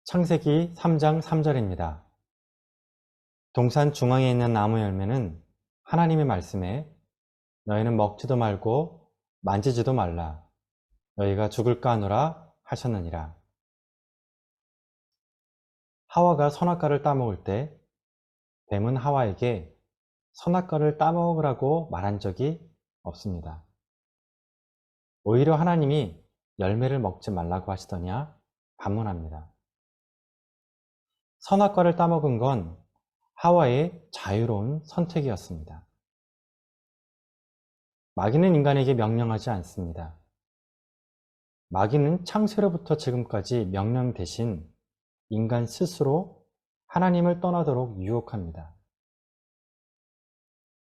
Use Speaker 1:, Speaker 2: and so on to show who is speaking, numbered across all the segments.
Speaker 1: 창세기 3장 3절입니다. 동산 중앙에 있는 나무 열매는 하나님의 말씀에 너희는 먹지도 말고 만지지도 말라. 너희가 죽을까 하노라 하셨느니라. 하와가 선악과를 따먹을 때 뱀은 하와에게 선악과를 따먹으라고 말한 적이 없습니다. 오히려 하나님이 열매를 먹지 말라고 하시더냐 반문합니다. 선악과를 따먹은 건 하와의 자유로운 선택이었습니다. 마귀는 인간에게 명령하지 않습니다. 마귀는 창세로부터 지금까지 명령 대신 인간 스스로 하나님을 떠나도록 유혹합니다.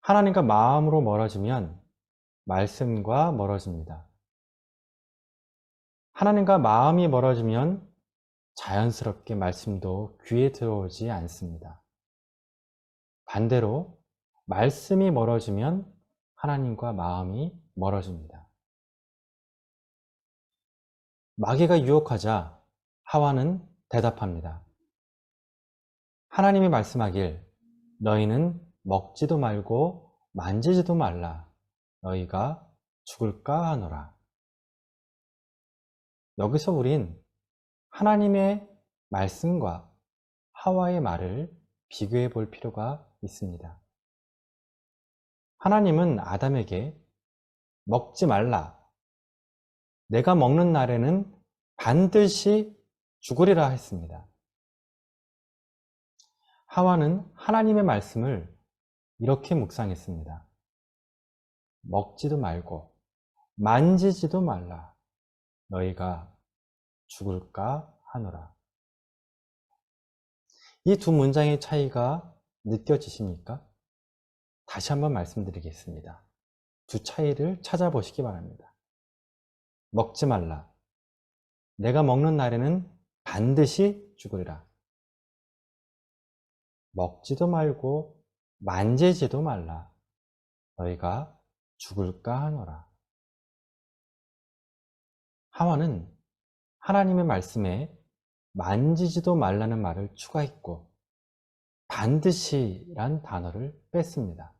Speaker 1: 하나님과 마음으로 멀어지면 말씀과 멀어집니다. 하나님과 마음이 멀어지면 자연스럽게 말씀도 귀에 들어오지 않습니다. 반대로 말씀이 멀어지면 하나님과 마음이 멀어집니다. 마귀가 유혹하자 하와는 대답합니다. 하나님이 말씀하길 너희는 먹지도 말고 만지지도 말라. 너희가 죽을까 하노라. 여기서 우린 하나님의 말씀과 하와의 말을 비교해 볼 필요가 있습니다. 하나님은 아담에게 먹지 말라. 내가 먹는 날에는 반드시 죽으리라 했습니다. 하와는 하나님의 말씀을 이렇게 묵상했습니다. 먹지도 말고 만지지도 말라. 너희가 죽을까 하노라. 이 두 문장의 차이가 느껴지십니까? 다시 한번 말씀드리겠습니다. 두 차이를 찾아보시기 바랍니다. 먹지 말라. 내가 먹는 날에는 반드시 죽으리라. 먹지도 말고 만지지도 말라. 너희가 죽을까 하노라. 하와는 하나님의 말씀에 만지지도 말라는 말을 추가했고 반드시란 단어를 뺐습니다.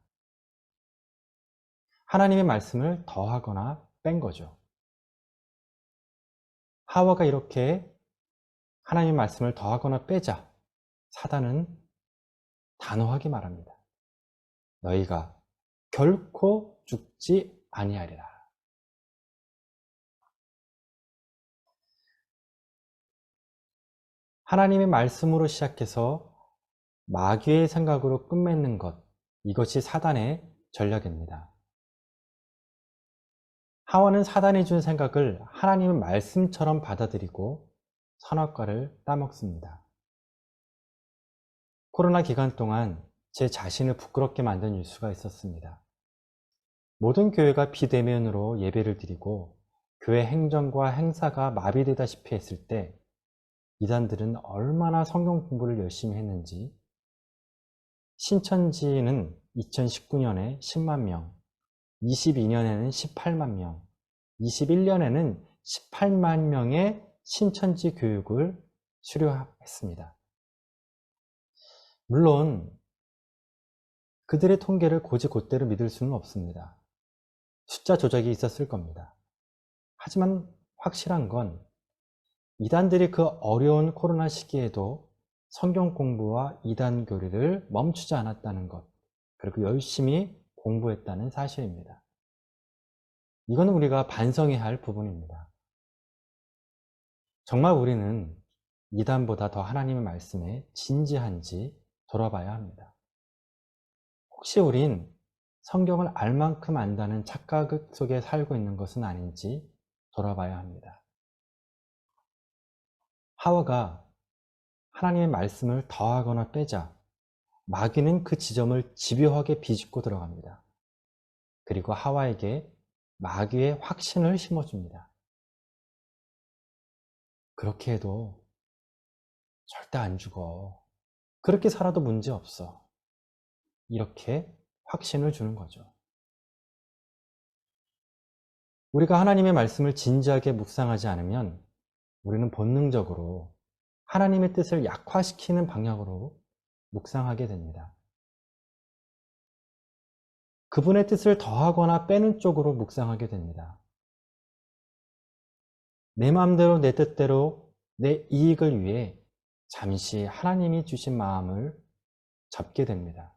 Speaker 1: 하나님의 말씀을 더하거나 뺀 거죠. 하와가 이렇게 하나님의 말씀을 더하거나 빼자 사단은 단호하게 말합니다. 너희가 결코 죽지 아니하리라. 하나님의 말씀으로 시작해서 마귀의 생각으로 끝맺는 것, 이것이 사단의 전략입니다. 하와는 사단이 준 생각을 하나님의 말씀처럼 받아들이고 선악과를 따먹습니다. 코로나 기간 동안 제 자신을 부끄럽게 만든 일수가 있었습니다. 모든 교회가 비대면으로 예배를 드리고 교회 행정과 행사가 마비되다시피 했을 때 이단들은 얼마나 성경 공부를 열심히 했는지 신천지는 2019년에 10만 명, 22년에는 18만 명, 21년에는 18만 명의 신천지 교육을 수료했습니다. 물론 그들의 통계를 곧이곧대로 믿을 수는 없습니다. 숫자 조작이 있었을 겁니다. 하지만 확실한 건 이단들이 그 어려운 코로나 시기에도 성경 공부와 이단 교리를 멈추지 않았다는 것, 그리고 열심히 공부했다는 사실입니다. 이거는 우리가 반성해야 할 부분입니다. 정말 우리는 이단보다 더 하나님의 말씀에 진지한지 돌아봐야 합니다. 혹시 우린 성경을 알 만큼 안다는 착각 속에 살고 있는 것은 아닌지 돌아봐야 합니다. 하와가 하나님의 말씀을 더하거나 빼자 마귀는 그 지점을 집요하게 비집고 들어갑니다. 그리고 하와에게 마귀의 확신을 심어줍니다. 그렇게 해도 절대 안 죽어. 그렇게 살아도 문제 없어. 이렇게 확신을 주는 거죠. 우리가 하나님의 말씀을 진지하게 묵상하지 않으면 우리는 본능적으로 하나님의 뜻을 약화시키는 방향으로 묵상하게 됩니다. 그분의 뜻을 더하거나 빼는 쪽으로 묵상하게 됩니다. 내 마음대로 내 뜻대로 내 이익을 위해 잠시 하나님이 주신 마음을 접게 됩니다.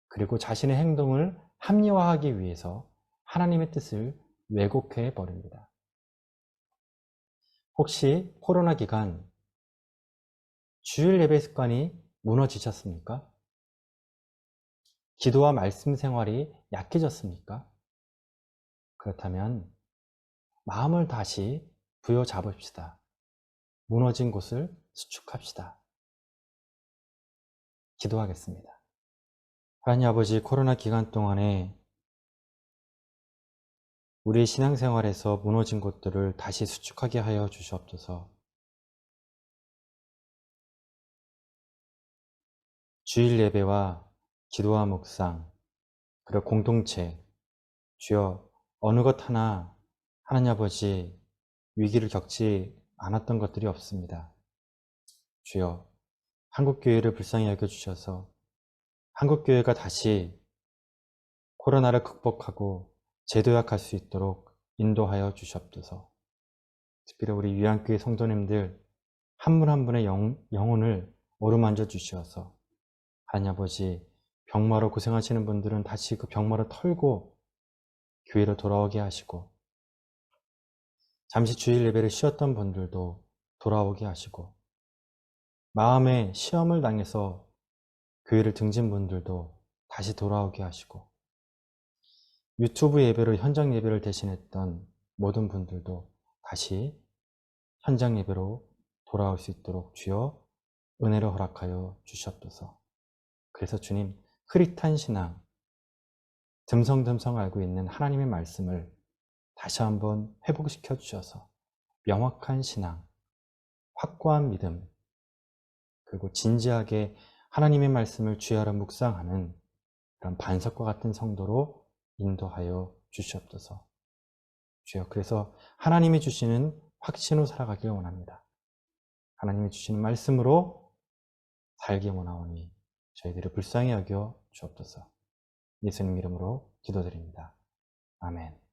Speaker 1: 그리고 자신의 행동을 합리화하기 위해서 하나님의 뜻을 왜곡해 버립니다. 혹시 코로나 기간 주일 예배 습관이 무너지셨습니까? 기도와 말씀 생활이 약해졌습니까? 그렇다면 마음을 다시 부여잡읍시다. 무너진 곳을 수축합시다. 기도하겠습니다. 하나님 아버지, 코로나 기간 동안에 우리의 신앙생활에서 무너진 곳들을 다시 수축하게 하여 주시옵소서. 주일 예배와 기도와 묵상, 그리고 공동체, 주여 어느 것 하나 하나님 아버지 위기를 겪지 않았던 것들이 없습니다. 주여 한국교회를 불쌍히 여겨주셔서 한국교회가 다시 코로나를 극복하고 재도약할 수 있도록 인도하여 주시옵소서. 특별히 우리 위안교회 성도님들 한 분 한 분의 영혼을 어루만져 주시어서 하나님 아버지 병마로 고생하시는 분들은 다시 그 병마를 털고 교회로 돌아오게 하시고, 잠시 주일 예배를 쉬었던 분들도 돌아오게 하시고, 마음에 시험을 당해서 교회를 등진 분들도 다시 돌아오게 하시고, 유튜브 예배로 현장 예배를 대신했던 모든 분들도 다시 현장 예배로 돌아올 수 있도록 주여 은혜를 허락하여 주시옵소서. 그래서 주님, 흐릿한 신앙, 듬성듬성 알고 있는 하나님의 말씀을 다시 한번 회복시켜 주셔서 명확한 신앙, 확고한 믿음, 그리고 진지하게 하나님의 말씀을 주야로 묵상하는 그런 반석과 같은 성도로 인도하여 주시옵소서. 주여, 그래서 하나님이 주시는 확신으로 살아가길 원합니다. 하나님이 주시는 말씀으로 살기 원하오니 저희들을 불쌍히 여겨 주옵소서. 예수님 이름으로 기도드립니다. 아멘.